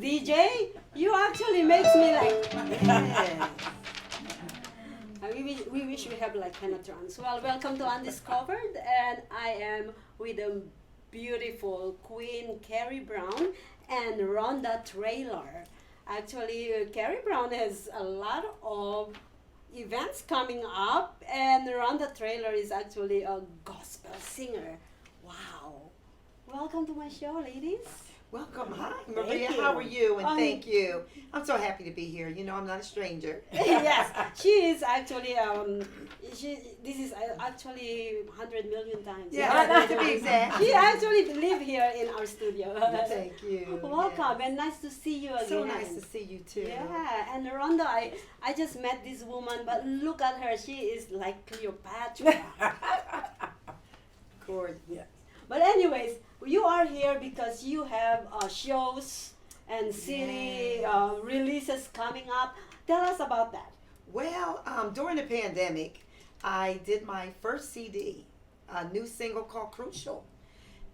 DJ. You actually makes me like, yeah. We wish we have like penetrance. Well, welcome to Undiscovered, and I am with a beautiful Queen Carrie Brown and Rhonda Traylor. Actually, Carrie Brown has a lot of events coming up, and Rhonda Traylor is actually a gospel singer. Wow. Welcome to my show, ladies. Welcome. Hi, Maria. you. How are you? And thank you. I'm so happy to be here. You know, I'm not a stranger. Yes, she is actually, this is actually 100 million times. Yeah, to be exact. She actually live here in our studio. Thank you. Welcome, and nice to see you again. So nice to see you too. Yeah, and Rhonda, I just met this woman, but look at her. She is like Cleopatra. Gorgeous. Yeah. But anyways, you are here because you have shows and CD releases coming up. Tell us about that. Well, during the pandemic, I did my first CD, a new single called Crucial.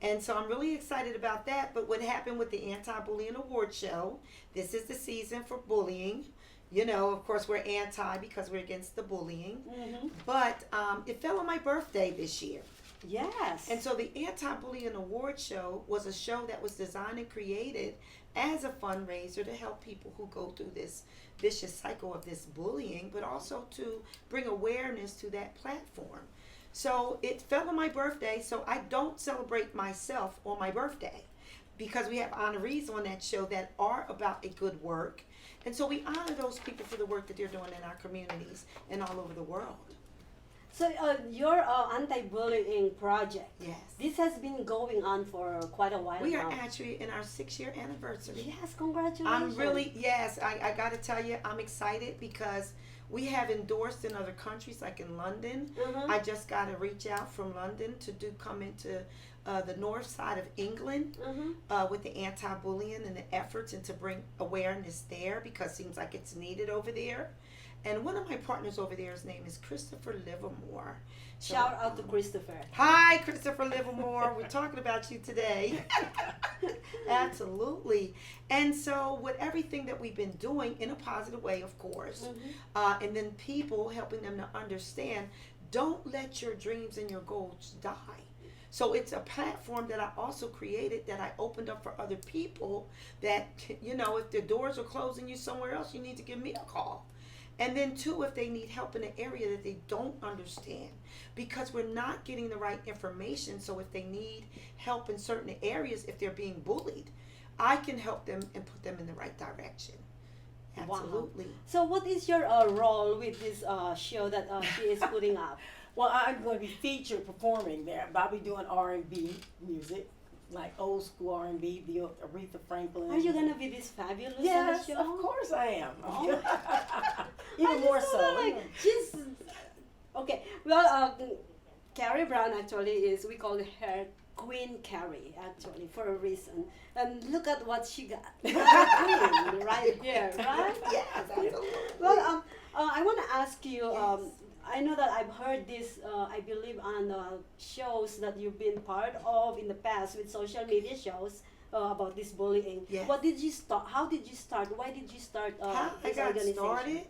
And so I'm really excited about that. But what happened with the Anti-Bullying Award Show, this is the season for bullying. You know, of course, we're anti because we're against the bullying. Mm-hmm. But it fell on my birthday this year. Yes. And so the Anti-Bullying Award Show was a show that was designed and created as a fundraiser to help people who go through this vicious cycle of this bullying, but also to bring awareness to that platform. So it fell on my birthday, so I don't celebrate myself on my birthday because we have honorees on that show that are about a good work. And so we honor those people for the work that they're doing in our communities and all over the world. So your anti-bullying project, Yes. this has been going on for quite a while We now. are actually in our 6-year anniversary. Yes, congratulations. I'm really, yes, I got to tell you, I'm excited because we have endorsed in other countries, like in London. Mhm. I just got to reach out from London to come into the north side of England with the anti-bullying and the efforts and to bring awareness there because it seems like it's needed over there. And one of my partners over there, his name is Christopher Livermore. So, Shout out to Christopher. Hi, Christopher Livermore. We're talking about you today. Absolutely. And so with everything that we've been doing in a positive way, of course, and then people helping them to understand, don't let your dreams and your goals die. So it's a platform that I also created that I opened up for other people that, you know, if the doors are closing you somewhere else, you need to give me a call. And then two, if they need help in an area that they don't understand, because we're not getting the right information. So if they need help in certain areas, if they're being bullied, I can help them and put them in the right direction. Absolutely. Wow. So what is your role with this show that she is putting up? Well, I'm going to be featured performing there. I'll be doing R&B music, like old school R&B, the Aretha Franklin. Are you gonna be this fabulous on Yes, the show? of course I am. Oh. Even I just more thought so. that, like, she's okay. Well, Carrie Brown actually is. We call her Queen Carrie actually for a reason. And look at what she got. Queen right here, right? Yes, absolutely. Well, I want to ask you. Yes. I know that I've heard this. I believe on shows that you've been part of in the past with social media shows. About this bullying. Yes. What did you start? How did you start? Why did you start How I this got organization? started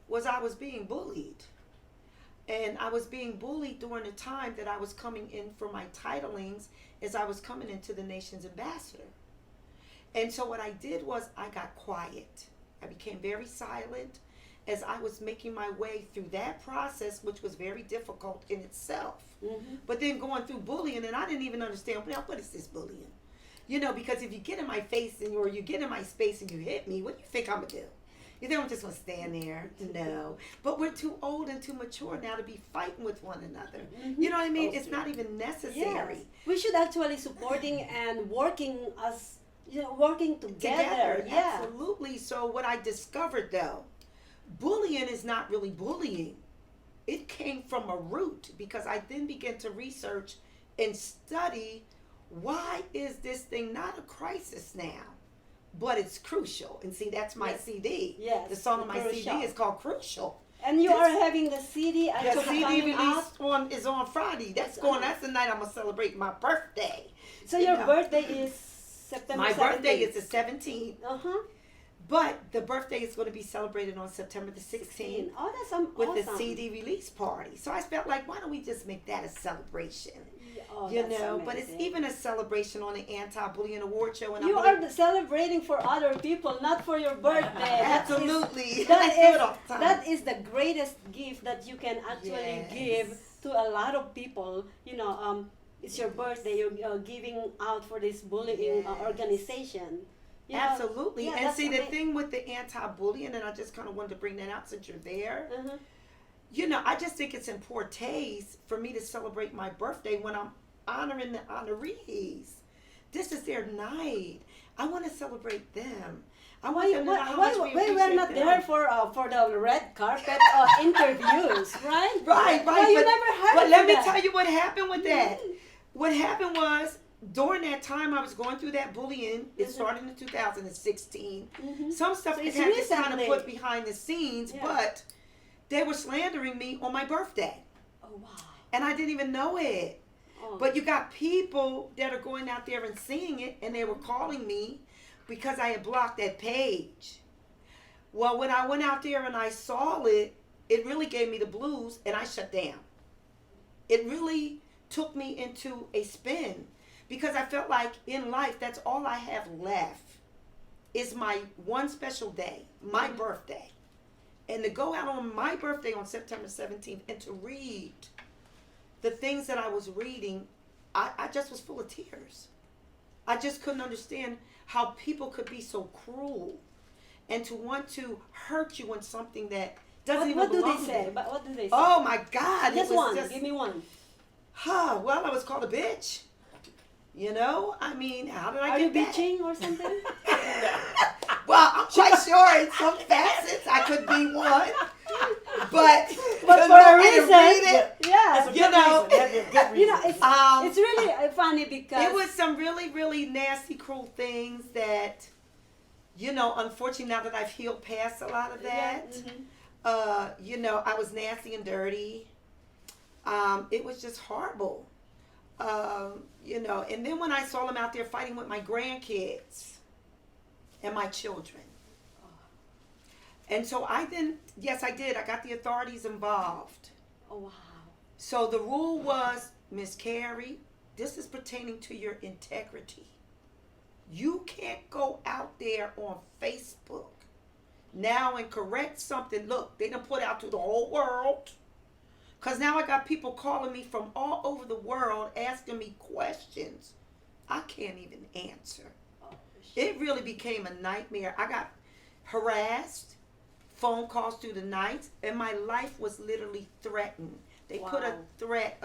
was I was being bullied. And I was being bullied during the time that I was coming in for my titlings as I was coming into the nation's ambassador. And so what I did was I got quiet. I became very silent as I was making my way through that process, which was very difficult in itself. Mm-hmm. But then going through bullying, and I didn't even understand, now what is this bullying? You know, because if you get in my face or you get in my space and you hit me, what do you think I'm going to do? You think I'm just going to stand there? No. But we're too old and too mature now to be fighting with one another. Mm-hmm. You know what I mean? It's not even necessary. Yes. We should actually supporting and working as working together. Yeah. Absolutely. So what I discovered though, bullying is not really bullying. It came from a root because I then began to research and study why is this thing not a crisis now, but it's crucial. And see, that's my CD. Yes. The song on my Crucial. CD is called Crucial. And you are having the CD The actually CD coming out. is on Friday. That's It's that's the night I'm gonna celebrate my birthday. So You your know. birthday is September My birthday 17th. is the 17th, Uh-huh. but the birthday is going to be celebrated on September the 16th Oh, that's with awesome. the CD release party. So I felt like, why don't we just make that a celebration? Yeah, oh, You that's know, but it's amazing. even a celebration on the anti-bullying award show. And You I'm are really, celebrating for other people, not for your birthday. absolutely. That I do is, it all the time. that is the greatest gift that you can actually Yes. give to a lot of people. You know, it's your birthday. You're giving out for this bullying Yes. organization. You know, Absolutely. yeah, And that's see, the ama- thing with the anti-bullying, and I just kind of wanted to bring that out since you're there. Uh-huh. You know, I just think it's in poor taste for me to celebrate my birthday when I'm honoring the honorees. This is their night. I want to celebrate them. I want them to know how much we Why appreciate we're not them. there for the red carpet interviews, right? Right, right. Why you but, never heard but of let me that? tell you what happened with that. What happened was, during that time I was going through that bullying, it Mhm. started in 2016. Mhm. Some stuff So they it's had to kind recently. of put behind the scenes, Yeah. but they were slandering me on my birthday. Oh wow. And I didn't even know it. Oh. But you got people that are going out there and seeing it, and they were calling me because I had blocked that page. Well, when I went out there and I saw it, it really gave me the blues, and I shut down. It really took me into a spin because I felt like in life, that's all I have left is my one special day, my birthday. And to go out on my birthday on September 17th and to read the things that I was reading, I just was full of tears. I just couldn't understand how people could be so cruel and to want to hurt you in something that doesn't even what do belong they to say? you. But what do they say? Oh my God! just it was one. Just, Give me one. well, I was called a bitch. You know, I mean, how did I Are you get that? bitching or something? Well, I'm quite sure in some facets I could be one, but But to for know a how to reason, read it, yeah. That's a You good know, reason. That'd be a good reason. You know, it's um, really funny because it was some really, really nasty, cruel things that, you know, unfortunately, now that I've healed past a lot of that, you know, I was nasty and dirty. It was just horrible. You know, and then when I saw them out there fighting with my grandkids and my children. And so I then, yes, I did. I got the authorities involved. Oh wow. So the rule was, Miss Carrie, this is pertaining to your integrity. You can't go out there on Facebook now and correct something. Look, they done put out to the whole world. Because now I got people calling me from all over the world asking me questions I can't even answer. Oh, It really became a nightmare. I got harassed, phone calls through the night, and my life was literally threatened. They put a Wow. threat,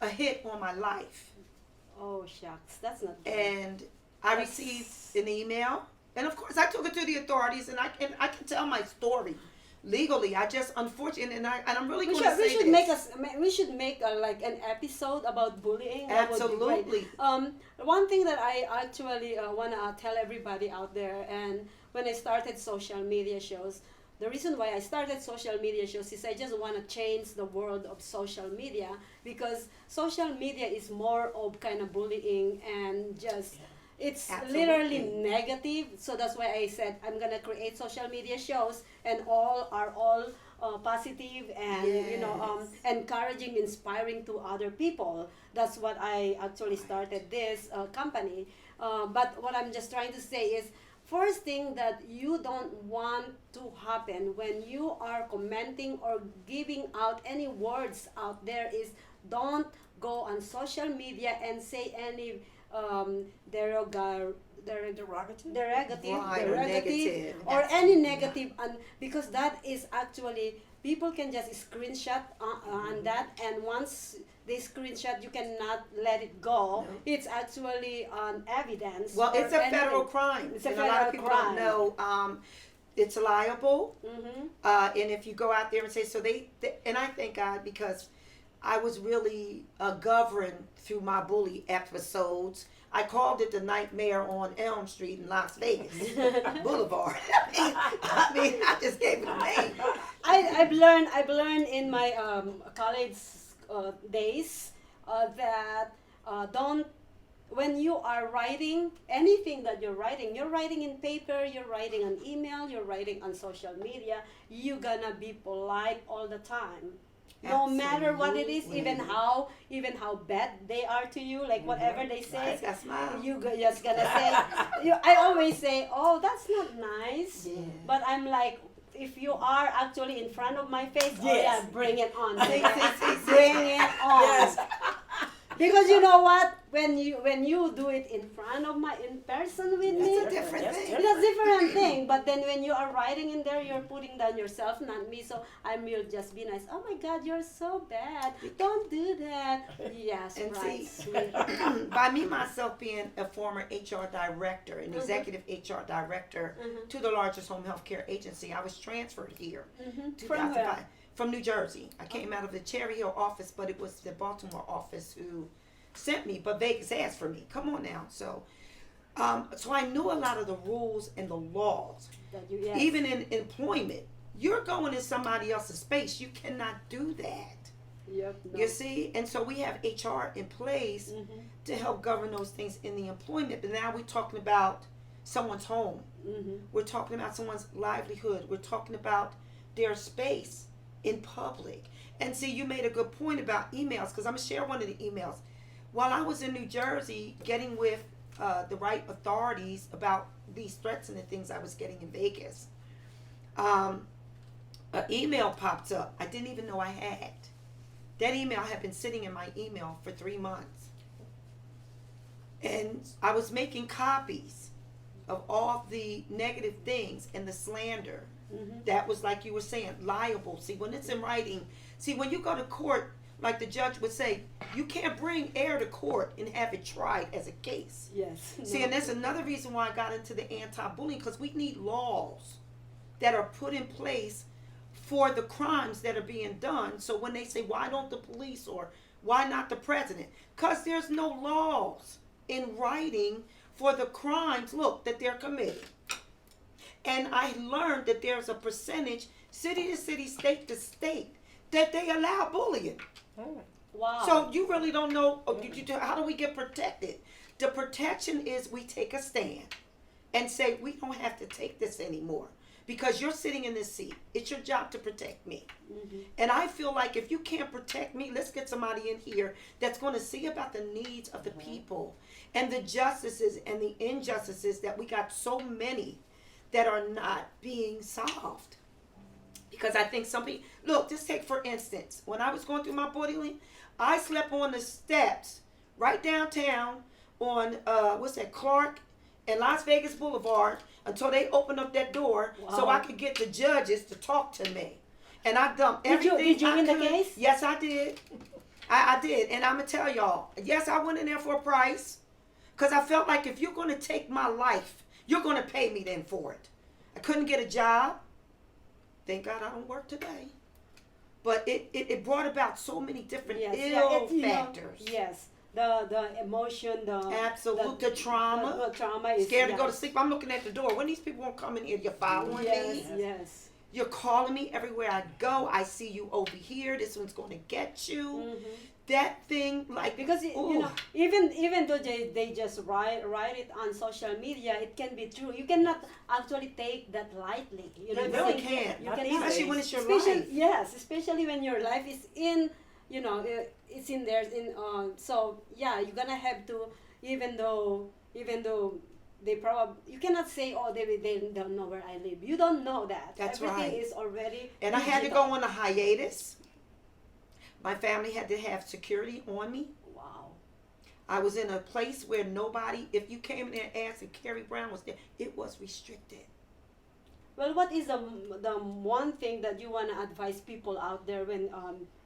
a hit on my life. Oh shucks, that's not good. And I That's- received an email, and of course I took it to the authorities, and I can tell my story legally. I just unfortunately, and I'm really we going should to say this. we should make like an episode about bullying. That would be great. Absolutely. One thing that I actually want to tell everybody out there, and when I started social media shows, the reason why I started social media shows is I just want to change the world of social media, because social media is more of kind of bullying and just it's literally Absolutely. negative. So that's why I said I'm gonna create social media shows, and all positive and you know Yes. encouraging, inspiring to other people. That's what I actually started this company. But what I'm just trying to say is, first thing that you don't want to happen when you are commenting or giving out any words out there is, don't go on social media and say any Derogative? derogative, Right, or negative. or any negative, and because that is actually, people can just screenshot on that, and once they screenshot, you cannot let it go. No. It's actually on evidence. Well, or it's a anything. federal crime. It's a and a lot of federal people crime. don't know. It's liable. Mm-hmm. And if you go out there and say, so they and I thank God, because I was really governed through my bully episodes. I called it the Nightmare on Elm Street in Las Vegas Boulevard. I mean, I just gave it a name. I've learned in my college days that don't when you are writing anything that you're writing in paper, you're writing on email, you're writing on social media, you're gonna be polite all the time. No matter what it is, even how bad they are to you, like whatever they say, just gonna say. I always say, "Oh, that's not nice," Yeah. but I'm like, if you are actually in front of my face, oh Yes. yeah, bring it on, See. bring it on. Yes. Because you know what? When you do it in front of in person with me, That's a different That's thing. different. it's a different thing. But then when you are writing in there, you're putting down yourself, not me. So I will just be nice. Oh my God, you're so bad. Don't do that. Yes, And right, see, sweet. by me myself being a former HR director, an executive HR director to the largest home health care agency, I was transferred here. From 2005 where? from New Jersey. I came out of the Cherry Hill office, but it was the Baltimore office who sent me. But Vegas asked for me. Come on now. So I knew a lot of the rules and the laws. That you, yes. Even in employment, you're going in somebody else's space. You cannot do that. Yep, no. You see? And so we have HR in place Mm-hmm. to help govern those things in the employment. But now we're talking about someone's home. Mm-hmm. We're talking about someone's livelihood. We're talking about their space in public. And see, you made a good point about emails, because I'm going to share one of the emails. While I was in New Jersey getting with the right authorities about these threats and the things I was getting in Vegas, an email popped up I didn't even know I had. That email had been sitting in my email for 3 months. And I was making copies of all the negative things and the slander. That was, like you were saying, liable. See, when it's in writing, see, when you go to court, like the judge would say, you can't bring air to court and have it tried as a case. Yes. See, No. and that's another reason why I got into the anti-bullying, because we need laws that are put in place for the crimes that are being done. So when they say, why don't the police, or why not the president? Because there's no laws in writing for the crimes, look, that they're committing. And I learned that there's a percentage, city to city, state to state, that they allow bullying. Wow. So you really don't know, how do we get protected? The protection is we take a stand and say, we don't have to take this anymore, because you're sitting in this seat. It's your job to protect me. And I feel like if you can't protect me, let's get somebody in here that's going to see about the needs of the people and the justices and the injustices that we got so many that are not being solved. Because I think some people, look, just take for instance, when I was going through my bullying, I slept on the steps right downtown on, Clark and Las Vegas Boulevard until they opened up that door so I could get the judges to talk to me. And I dumped everything. Did you I win the could. case? Yes, I did. I did. And I'm going to tell y'all, yes, I went in there for a price, because I felt like if you're going to take my life, you're going to pay me then for it. I couldn't get a job. Thank God I don't work today. But it brought about so many different ill factors. Yes. The emotion, The trauma. The trauma is Scared to go to sleep. I'm looking at the door. When these people won't come in here, you're following me. Yes. You're calling me everywhere I go. I see you over here. This one's going to get you. That thing, like, because you know, even though they just write it on social media, it can be true. You cannot actually take that lightly. You know, you really can't. You can, Especially when it's your especially, life. Yes, especially when your life is in, it's in there. So yeah, you're gonna have to, even though they probably, you cannot say, oh, they don't know where I live. You don't know that. That's Everything right. is already. And I had to go on a hiatus. My family had to have security on me. Wow. I was in a place where nobody, if you came in there and asked if Carrie Brown was there, it was restricted. Well, what is the one thing that you want to advise people out there when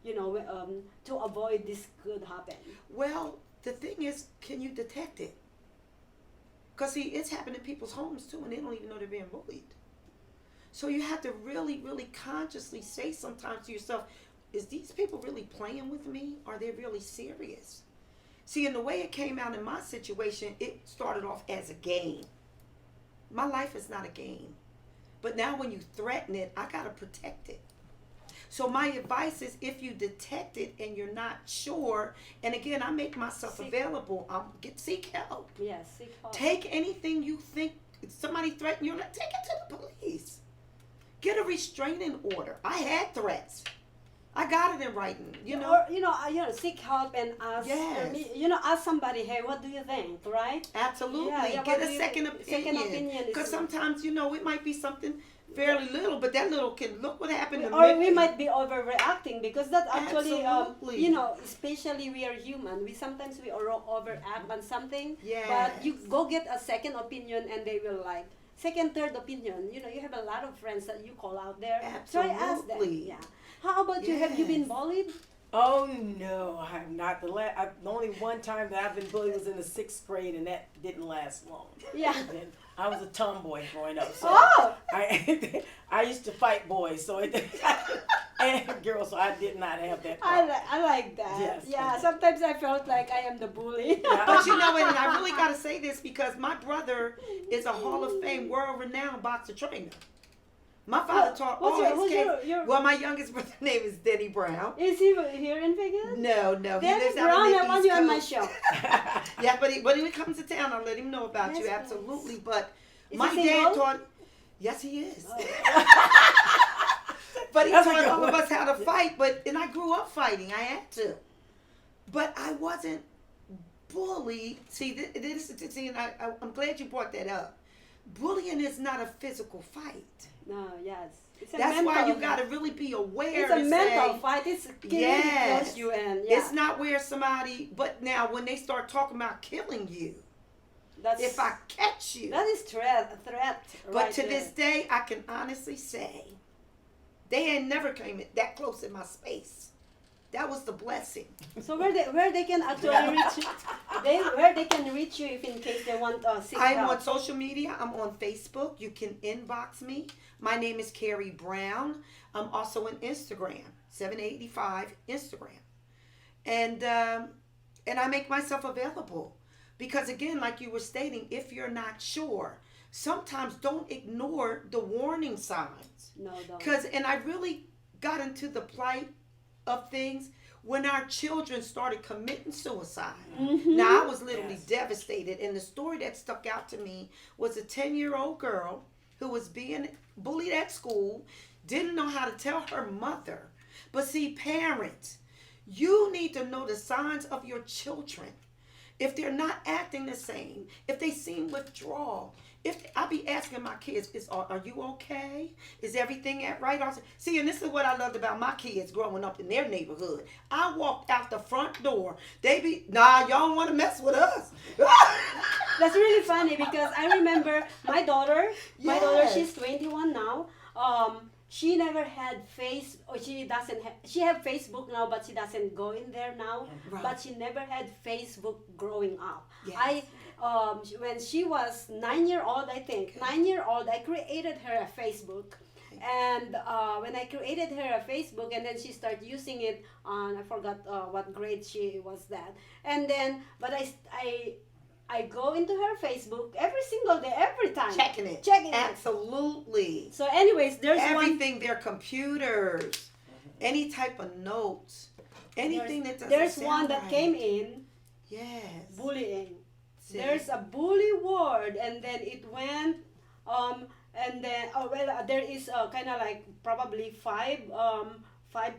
to avoid this could happen? Well, the thing is, can you detect it? Because see, it's happening in people's homes too, and they don't even know they're being bullied. So you have to really, really consciously say sometimes to yourself, is these people really playing with me? Are they really serious? See, in the way it came out in my situation, it started off as a game. My life is not a game. But now when you threaten it, I got to protect it. So my advice is, if you detect it and you're not sure, and again, I make myself available. Seek help. Yes, seek help. Take anything you think somebody threatened you. Take it to the police. Get a restraining order. I had threats. I got it in writing. You know. Or seek help and ask. Yes. Ask somebody. Hey, what do you think? Right? Absolutely. Yeah, Get what a do you second think? Second opinion is- Because sometimes, it might be something fairly little, but that little can look what happened to Or me. we might be overreacting because that actually, Absolutely. especially we are human. We sometimes overact on something. Yes. But you go get a second opinion and they will like second, third opinion. You have a lot of friends that you call out there. Try ask them. Absolutely. Yeah. How about you? Have you been Yes. bullied? Oh no, I have not. The only one time that I've been bullied was in the 6th grade, and that didn't last long. Yeah. And I was a tomboy growing up, so Oh. I used to fight boys, so and girls, so I did not have that. I like that. Yes. Yeah. Sometimes I felt like I am the bully. But you know what, and I really got to say this because my brother is a Hall of Fame, world-renowned boxer trainer. My father taught all his kids. Well, my youngest brother's name is Denny Brown. Is he here in Vegas? No, he Denny lives out Brown, on the I want East you on my Coast. show. Yeah, but when he comes to town, I'll let him know about Yes, you. please. Absolutely. But Is my he dad single? taught. Yes, he is. Oh. But he That's a taught good all of one. us how to fight. And I grew up fighting. I had to. But I wasn't bullied. See, and I'm glad you brought that up. Bullying is not a physical fight. No, yes. It's a That's why mental you got to really be aware. It's a to mental say, fight. It's killing Yes. close you in. Yeah. It's not where somebody. But now, when they start talking about killing you, That's, if I catch you. that is a threat. But right to there. this day, I can honestly say, they ain't never came that close in my space. That was the blessing. So where they can actually reach you, where they can reach you if in case they want seek I'm help. on social media. I'm on Facebook. You can inbox me. My name is Carrie Brown. I'm also on Instagram, 785 Instagram, and I make myself available because again, like you were stating, if you're not sure, sometimes don't ignore the warning signs. No, don't. And I really got into the plight of things when our children started committing suicide. Mhm. Now, I was literally Yes. devastated. And the story that stuck out to me was a 10-year-old girl who was being bullied at school, didn't know how to tell her mother. But see, parents, you need to know the signs of your children. If they're not acting the same, if they seem withdrawal, I be asking my kids, are you okay? Is everything right? See, and this is what I loved about my kids growing up in their neighborhood. I walked out the front door. They be, y'all don't want to mess with us. That's really funny because I remember my daughter, Yes. she's 21 now. She never had she have Facebook now, but she doesn't go in there now. Right. But she never had Facebook growing up. Yes. When she was 9-year-old, I think, 9-year-old, I created her a Facebook. And when I created her a Facebook, and then she started using it on, I forgot what grade she was that. And then, but I go into her Facebook every single day, every time. Checking it. Absolutely. So anyways, there's Everything, their computers, any type of notes, anything that doesn't there's sound one that right. came in, Yes. bullying. See? There's a bully word, and then it went, and then there is kind of like probably five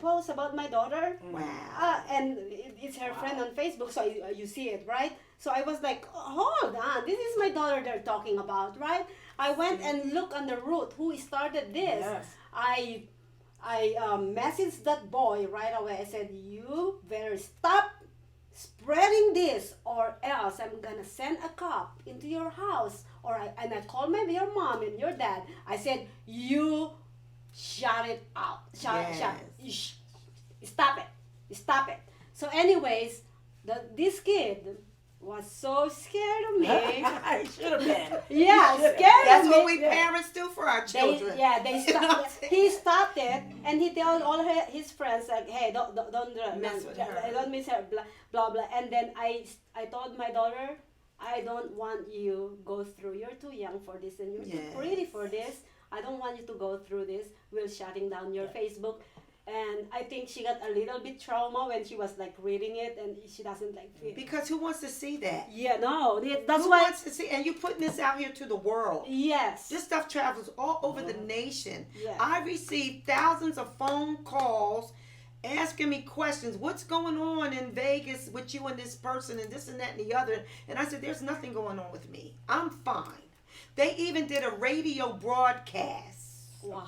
posts about my daughter. Wow. And it's her friend on Facebook, so you see it, right? So I was like, hold on, this is my daughter they're talking about, right? I went and looked on the root, who started this. Yes. I messaged that boy right away. I said, you better stop spreading this or else I'm gonna send a cop into your house. And I called your mom and your dad. I said, you shut it out. Stop it. So anyways, this kid was so scared of me. I should have been. Yeah, Should've. scared That's of me. what we parents do for our children. They You know what I'm stopped. saying? He stopped it, and he told all his friends like, "Hey, don't Mess with her. Don't miss her." Blah blah blah. And then I told my daughter, I don't want you go through. You're too young for this, and you're too pretty for this. I don't want you to go through this. We're shutting down your Facebook. and I think she got a little bit trauma when she was like reading it, and she doesn't like feel. Because who wants to see that? Yeah, no, that's Who why. wants to see? And you putting this out here to the world. Yes. This stuff travels all over the nation. Yeah. I received thousands of phone calls asking me questions. What's going on in Vegas with you and this person and this and that and the other? And I said, there's nothing going on with me. I'm fine. They even did a radio broadcast. Wow.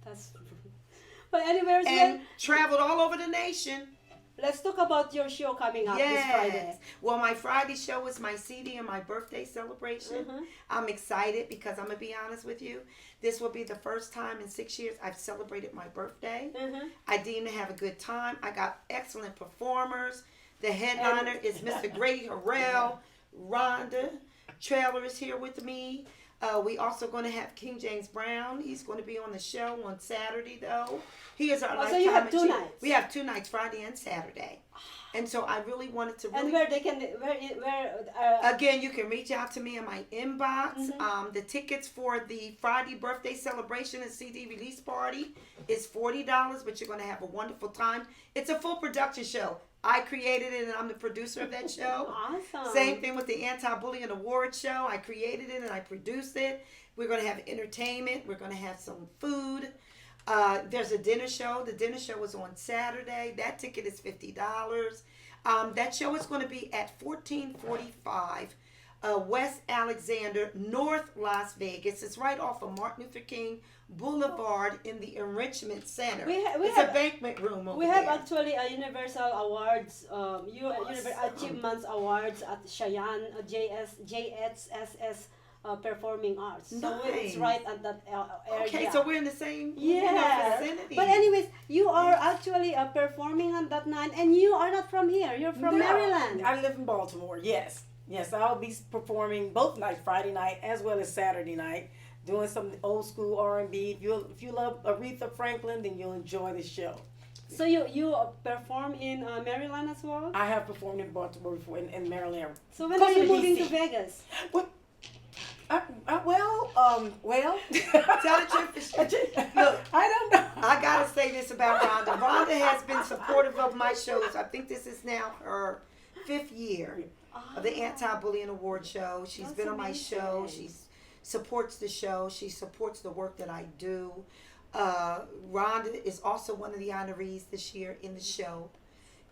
That's. But anyways, And traveled all over the nation. let's talk about your show coming up this Friday. Well, my Friday show is my CD and my birthday celebration. Mhm. I'm excited because I'm going to be honest with you. This will be the first time in 6 years I've celebrated my birthday. Mhm. I deem to have a good time. I got excellent performers. The headliner is Mr. Grady Harrell. Rhonda. Traylor is here with me. We also going to have King James Brown. He's going to be on the show on Saturday, though. He is our Oh, lifetime so you have 2 achiever. nights. We have 2 nights, Friday and Saturday. And so I really wanted to really... And where they can, where Again, you can reach out to me in my inbox. Mhm. The tickets for the Friday birthday celebration and CD release party is $40, but you're going to have a wonderful time. It's a full production show. I created it and I'm the producer of that show. awesome. Same thing with the Anti-Bullying Award show. I created it and I produced it. We're going to have entertainment. We're going to have some food. There's a dinner show. The dinner show is on Saturday. That ticket is $50. That show is going to be at 1445 West Alexander, North Las Vegas. It's right off of Martin Luther King Boulevard in the Enrichment Center. It's a banquet room over We have there. actually a Universal Awards, Achievements Awards at Cheyenne, JSSS Performing Arts. So it's Nice. right at that area. Okay, so we're in the same yeah. vicinity. But anyways, you are actually performing on that night, and you are not from here. You're from No, Maryland. I live in Baltimore. Yes, I'll be performing both nights, Friday night as well as Saturday night, doing some old school R&B. If you love Aretha Franklin, then you'll enjoy the show. So you perform in Maryland as well. I have performed in Baltimore before, in Maryland. So when are you Closer to moving to DC. Vegas? Well. Tell the truth. Look, I don't know. I gotta say this about Rhonda. Rhonda has been supportive of my shows. I think this is now her 5th year of the Anti-Bullying Award show. She's That's been on my show. amazing. She supports the show. She supports the work that I do. Rhonda is also one of the honorees this year in the show.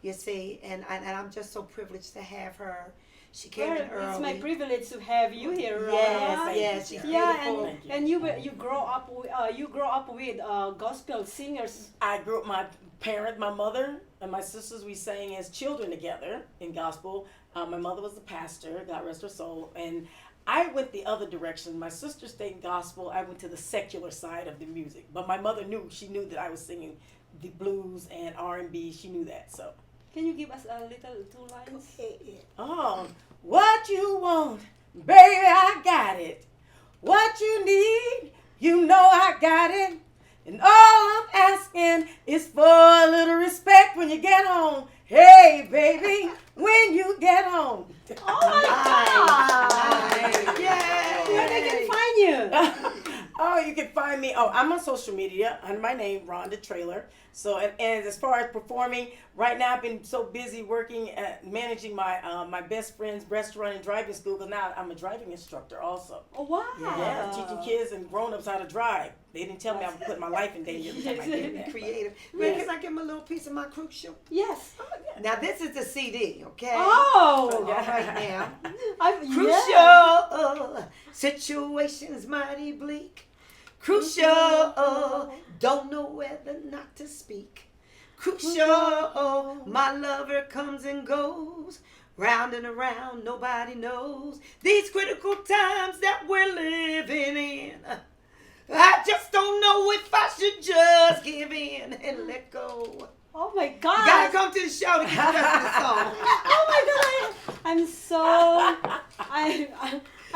You see, and I'm just so privileged to have her. She came in early. It's my privilege to have you here, Rhonda. Yes, yes, she's Yeah, beautiful. and you grow up with gospel singers. I grew up, my mother and my sisters, we sang as children together in gospel. My mother was a pastor, God rest her soul, and I went the other direction. My sister stayed in gospel. I went to the secular side of the music. But my mother she knew that I was singing the blues and R&B. She knew that, so. Can you give us a little 2 lines? Oh, what you want, baby, I got it. What you need, you know I got it. And all I'm asking is for a little respect when you get home. Hey, baby, when you get home. Oh my God! Nice. Yay. Where they can find you? Oh, you can find me. Oh, I'm on social media under my name, Rhonda Traylor. So, and as far as performing, right now I've been so busy working at managing my my best friend's restaurant and driving school. Because now I'm a driving instructor also. Oh wow! Yeah, teaching kids and grown-ups how to drive. They didn't tell me I would put my life in danger every time I did that. Creative. Yes. Wait, can I give him a little piece of my crucial? Yes. Now this is the CD, okay? Oh. All right now. Yeah. Crucial situations mighty bleak. Crucial, don't know whether not to speak. Crucial, my lover comes and goes. Round and around, nobody knows. These critical times that we're living in. I just don't know if I should just give in and let go. Oh my God! You gotta come to the show to get the rest of the song. Oh my God!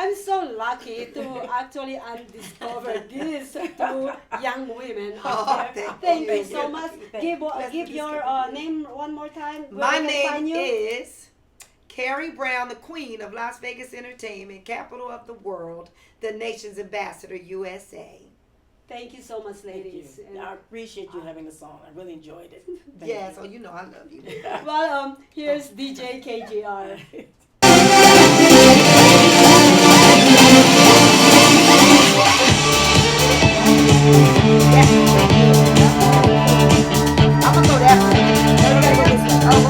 I'm so lucky to actually undiscover these 2 young women. Oh, Thank you thank so you. much. Thank Give your name one more time. Where My they can find name you. is Carrie Brown, the queen of Las Vegas entertainment, capital of the world, the nation's ambassador, USA. Thank you so much, Thank you. ladies. And- I appreciate you having the song. I really enjoyed it. Thank Yeah, you. so you know I love you. well, here's DJ KGR. I'm gonna go that way. No, you gotta go this way. Oh,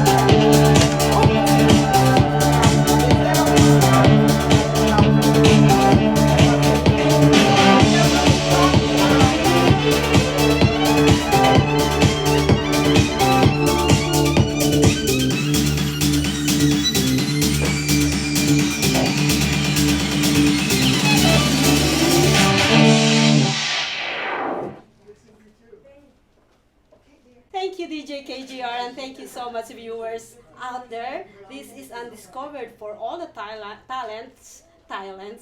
Thank you, DJ KGR, and thank you so much, viewers out there. This is Undiscovered for all the talents, and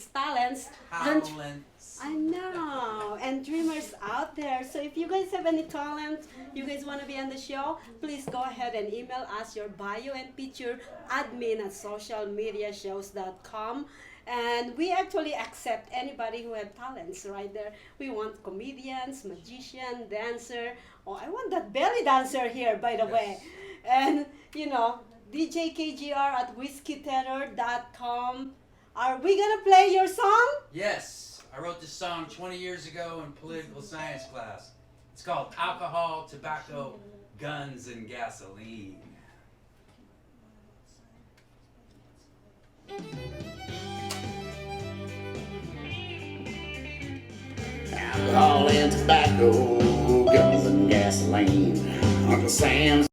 Talents. I know, and dreamers out there. So if you guys have any talent, you guys want to be on the show, please go ahead and email us your bio and picture admin@socialmediashows.com. And we actually accept anybody who have talents right there. We want comedians, magician, dancer. Oh, I want that belly dancer here, by the way. And, DJ KGR at whiskeyterror.com. Are we going to play your song? Yes, I wrote this song 20 years ago in political science class. It's called Alcohol, Tobacco, Guns, and Gasoline. Alcohol and tobacco, guns and gasoline. Uncle Sam's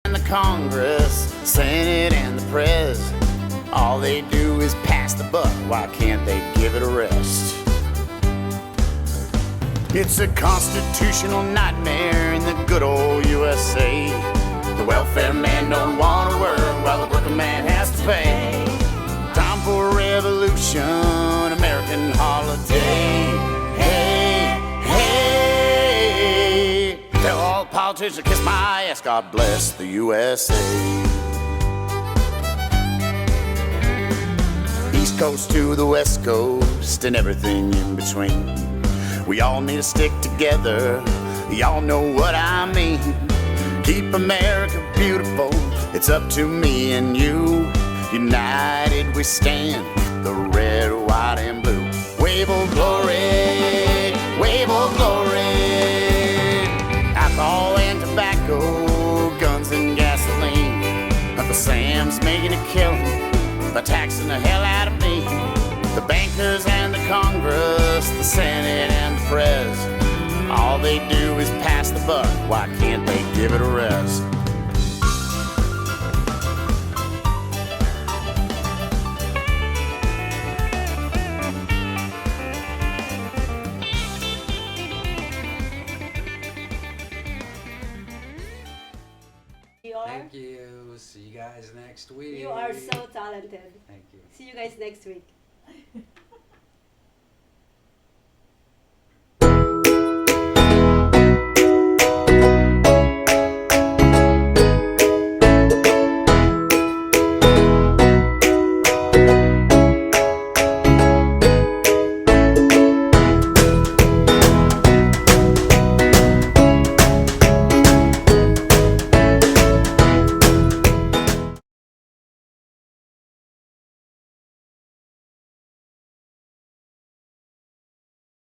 and the Congress, Senate and the Pres. All they do is pass the buck. Why can't they give it a rest? It's a constitutional nightmare in the good old USA. The welfare man don't want to work while the working man has to pay. Time for a revolution, American holiday. Hey, hey, tell all the politicians to kiss my ass. God bless the USA. East Coast to the West Coast and everything in between. We all need to stick together. Y'all know what I mean. Keep America beautiful. It's up to me and you. United we stand. The red, white, and blue. Wave of glory. Wave of glory. Alcohol and tobacco. Guns and gasoline. Uncle Sam's making a killing by taxing the hell out of me. The bankers and the Congress, the Senate and the Pres, all they do is pass the buck. Why can't they give it a rest? Thank you. See you guys next week. You are so talented. Thank you. See you guys next week.